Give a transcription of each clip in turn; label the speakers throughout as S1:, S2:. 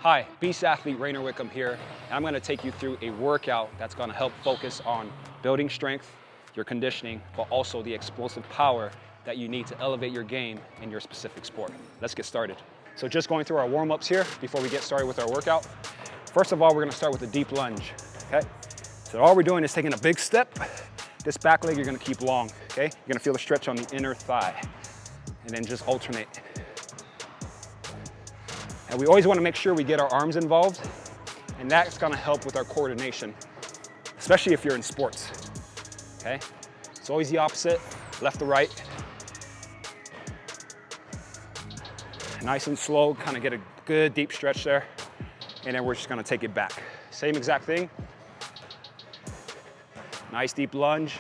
S1: Hi, Beast Athlete Raynor Whitcombe here, and I'm going to take you through a workout that's going to help focus on building strength, your conditioning, but also the explosive power that you need to elevate your game in your specific sport. Let's get started. So just going through our warm-ups here before we get started with our workout. First of all, we're going to start with a deep lunge, okay? So all we're doing is taking a big step. This back leg you're going to keep long, okay? You're going to feel the stretch on the inner thigh, and then just alternate. And we always want to make sure we get our arms involved, and that's going to help with our coordination, especially if you're in sports, okay? It's always the opposite, left to right. Nice and slow, kind of get a good deep stretch there, and then we're just going to take it back. Same exact thing. Nice deep lunge.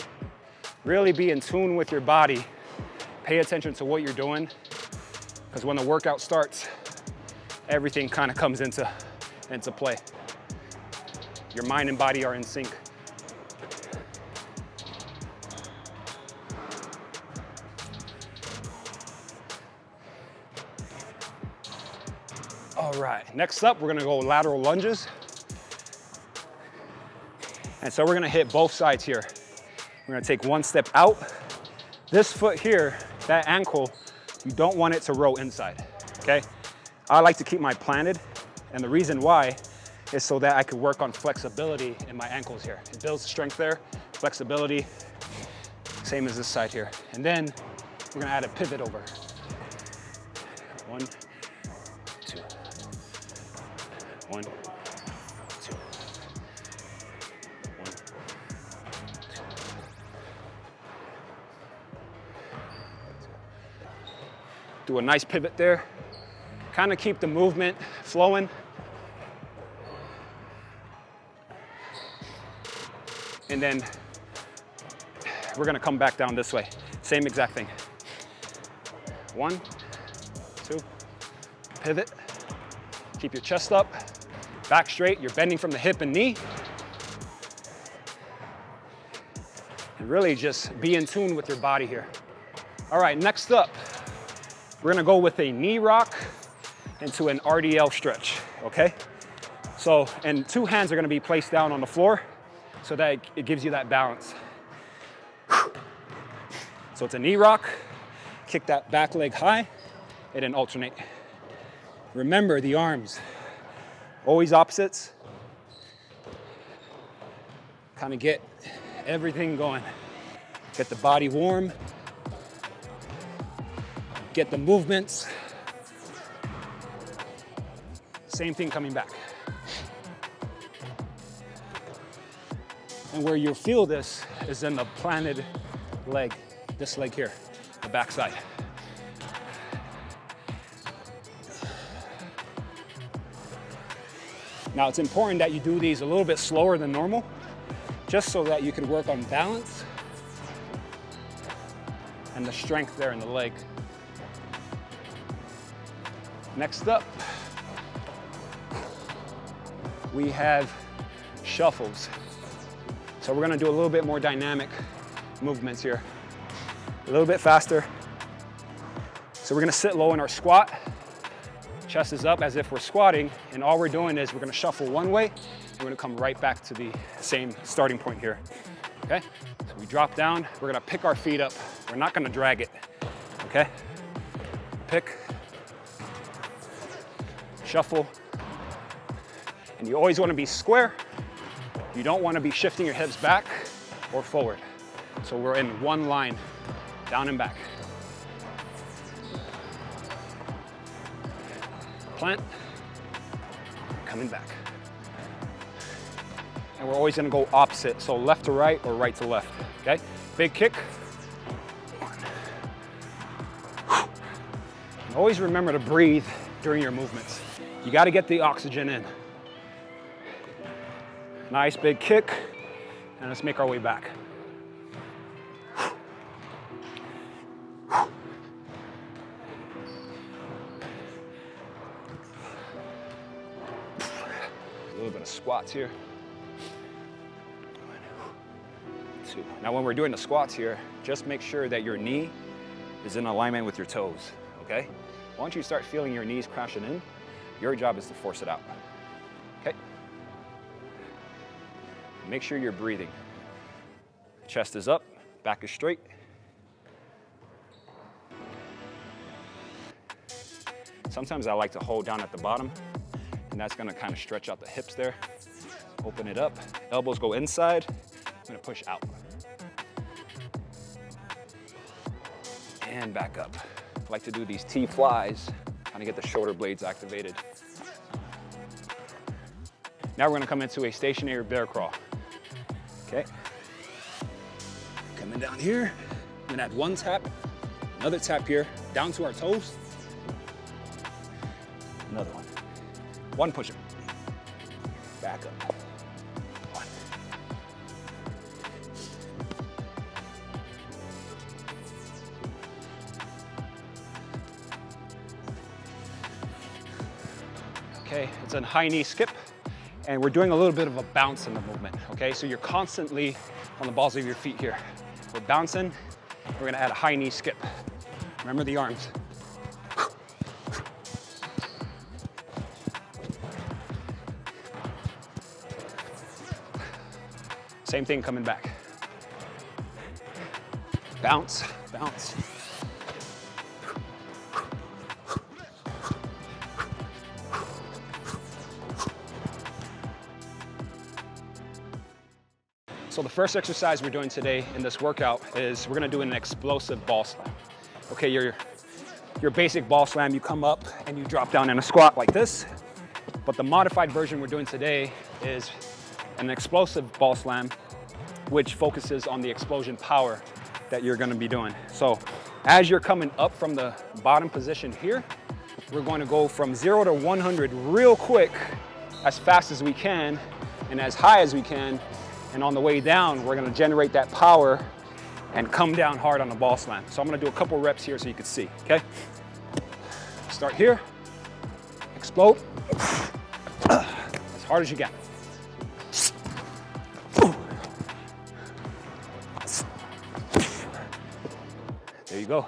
S1: Really be in tune with your body. Pay attention to what you're doing, because when the workout starts, everything kind of comes into play. Your mind and body are in sync. All right, next up, we're gonna go lateral lunges. And so we're gonna hit both sides here. We're gonna take one step out. This foot here, that ankle, you don't want it to roll inside, okay? I like to keep mine planted, and the reason why is so that I could work on flexibility in my ankles here. It builds strength there, flexibility, same as this side here. And then we're gonna add a pivot over. 1, 2, 1, 2, 1, 2. Do a nice pivot there. Kind of keep the movement flowing. And then we're gonna come back down this way. Same exact thing. 1, 2, pivot. Keep your chest up, back straight. You're bending from the hip and knee. And really just be in tune with your body here. All right, next up, we're gonna go with a knee rock into an RDL stretch, okay? So, and two hands are gonna be placed down on the floor so that it gives you that balance. So it's a knee rock, kick that back leg high, and then alternate. Remember the arms, always opposites. Kind of get everything going. Get the body warm, get the movements. Same thing coming back. And where you'll feel this is in the planted leg, this leg here, the back side. Now it's important that you do these a little bit slower than normal, just so that you can work on balance and the strength there in the leg. Next up, we have shuffles. So we're gonna do a little bit more dynamic movements here. A little bit faster. So we're gonna sit low in our squat. Chest is up as if we're squatting, and all we're doing is we're gonna shuffle one way, and we're gonna come right back to the same starting point here, okay? So we drop down, we're gonna pick our feet up. We're not gonna drag it, okay? Pick, shuffle. And you always want to be square. You don't want to be shifting your hips back or forward. So we're in one line, down and back. Plant, coming back. And we're always going to go opposite, so left to right or right to left, okay? Big kick. And always remember to breathe during your movements. You got to get the oxygen in. Nice big kick, and let's make our way back. A little bit of squats here. 1, 2. Now when we're doing the squats here, just make sure that your knee is in alignment with your toes, okay? Once you start feeling your knees crashing in, Your job is to force it out. Okay? Make sure you're breathing. Chest is up, back is straight. Sometimes I like to hold down at the bottom, and that's gonna kind of stretch out the hips there. Open it up, elbows go inside. I'm gonna push out. And back up. I like to do these T-flies, kind of get the shoulder blades activated. Now we're gonna come into a stationary bear crawl. Okay. Coming down here, I'm gonna add one tap, another tap here, down to our toes. Another one. One push-up. Back up. One. Okay, it's a high knee skip, and we're doing a little bit of a bounce in the movement, okay? So you're constantly on the balls of your feet here. We're bouncing, we're gonna add a high knee skip. Remember the arms. Same thing coming back. Bounce, bounce. So the first exercise we're doing today in this workout is we're gonna do an explosive ball slam. Okay, your basic ball slam, you come up and you drop down in a squat like this. But the modified version we're doing today is an explosive ball slam, which focuses on the explosion power that you're gonna be doing. So as you're coming up from the bottom position here, we're going to go from 0 to 100 real quick, as fast as we can, and as high as we can. And on the way down, we're gonna generate that power and come down hard on the ball slam. So I'm gonna do a couple reps here so you can see, okay? Start here, explode, as hard as you can. There you go.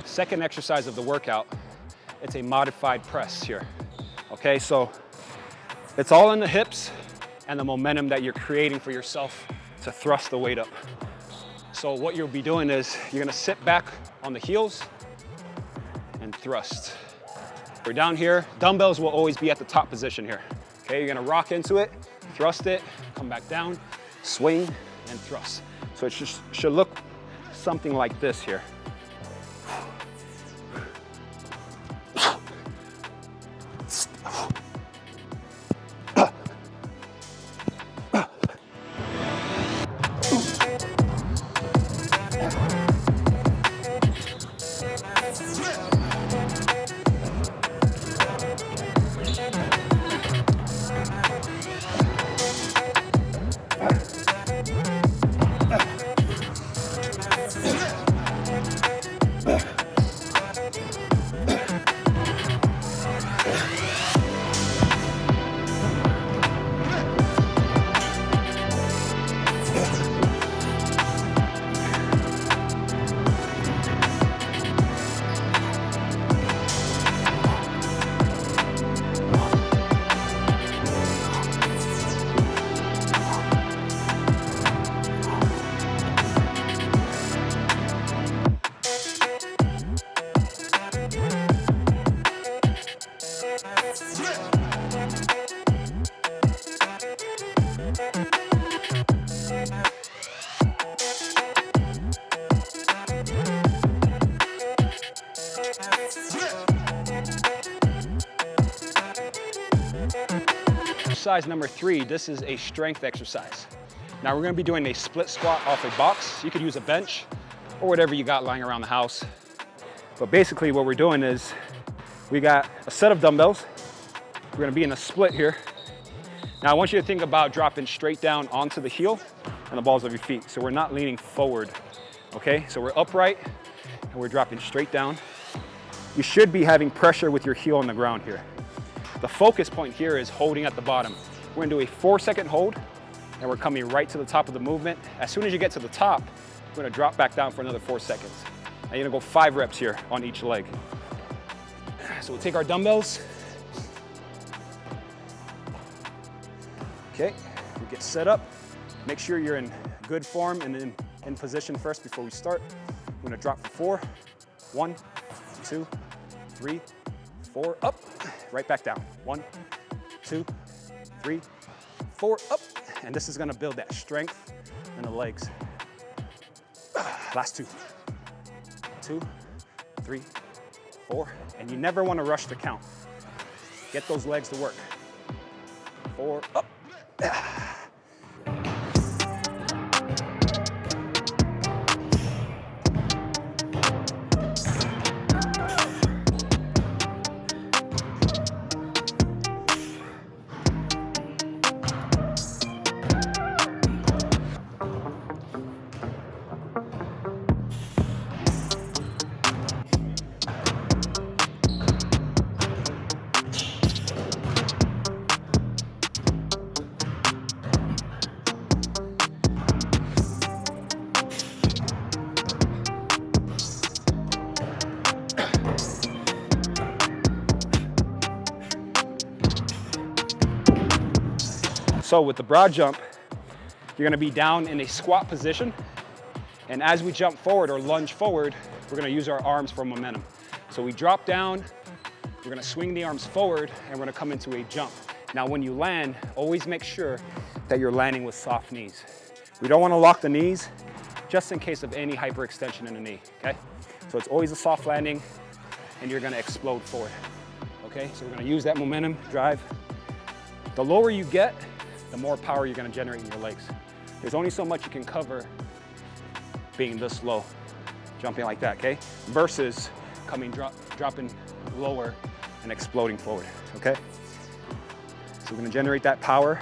S1: Second exercise of the workout, it's a modified press here. Okay, so it's all in the hips and the momentum that you're creating for yourself to thrust the weight up. So what you'll be doing is you're gonna sit back on the heels and thrust. We're down here, dumbbells will always be at the top position here. Okay, you're gonna rock into it, thrust it, come back down, swing, and thrust. So it should look something like this here. Exercise number 3, this is a strength exercise. Now we're gonna be doing a split squat off a box. You could use a bench or whatever you got lying around the house. But basically what we're doing is we got a set of dumbbells. We're gonna be in a split here. Now I want you to think about dropping straight down onto the heel and the balls of your feet. So we're not leaning forward, okay? So we're upright and we're dropping straight down. You should be having pressure with your heel on the ground here. The focus point here is holding at the bottom. We're gonna do a 4-second hold, and we're coming right to the top of the movement. As soon as you get to the top, we're gonna drop back down for another 4 seconds. And you're gonna go 5 reps here on each leg. So we'll take our dumbbells. Okay, we get set up. Make sure you're in good form and in position first before we start. We're gonna drop for 4. 1, 2, 3, 4, up, right back down. 1, 2, 3, 4, up. And this is gonna build that strength in the legs. Last 2, 2, 3, 4. And you never wanna rush the count. Get those legs to work. 4, up. So with the broad jump, you're gonna be down in a squat position. And as we jump forward or lunge forward, we're gonna use our arms for momentum. So we drop down, we're gonna swing the arms forward, and we're gonna come into a jump. Now when you land, always make sure that you're landing with soft knees. We don't wanna lock the knees, just in case of any hyperextension in the knee, okay? So it's always a soft landing, and you're gonna explode forward, okay? So we're gonna use that momentum, drive. The lower you get, the more power you're gonna generate in your legs. There's only so much you can cover being this low, jumping like that, okay? Versus dropping lower and exploding forward, okay? So we're gonna generate that power.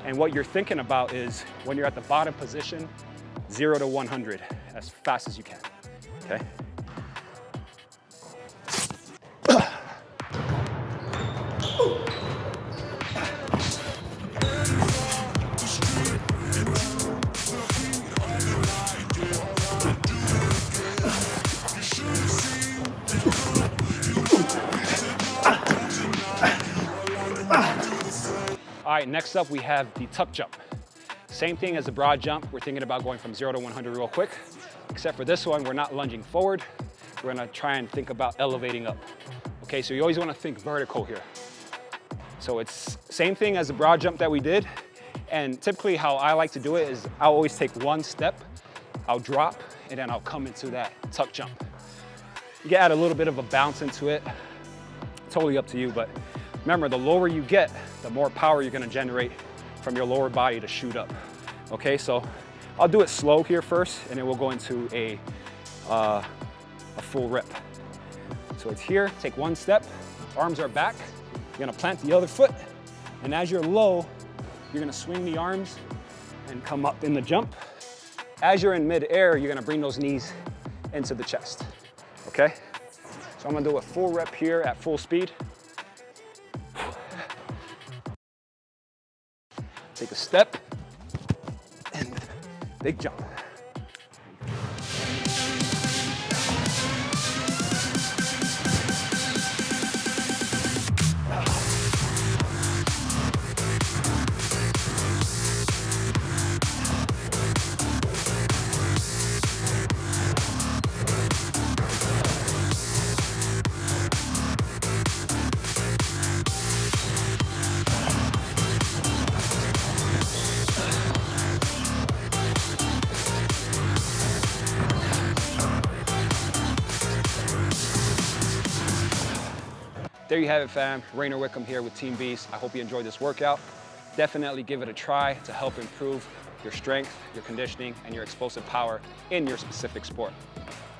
S1: And what you're thinking about is when you're at the bottom position, 0 to 100 as fast as you can, okay? All right, next up we have the tuck jump. Same thing as the broad jump. We're thinking about going from 0 to 100 real quick, except for this one, we're not lunging forward. We're gonna try and think about elevating up. Okay, so you always wanna think vertical here. So it's same thing as the broad jump that we did. And typically how I like to do it is I'll always take 1 step, I'll drop, and then I'll come into that tuck jump. You can add a little bit of a bounce into it. Totally up to you, but remember, the lower you get, the more power you're gonna generate from your lower body to shoot up. Okay, so I'll do it slow here first, and then we'll go into a full rep. So it's here, take 1 step, arms are back, you're gonna plant the other foot, and as you're low, you're gonna swing the arms and come up in the jump. As you're in mid-air, you're gonna bring those knees into the chest, okay? So I'm gonna do a full rep here at full speed. Take a step and big jump. There you have it, fam. Raynor Whitcombe here with Team Beast. I hope you enjoyed this workout. Definitely give it a try to help improve your strength, your conditioning, and your explosive power in your specific sport.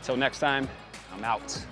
S1: Till next time, I'm out.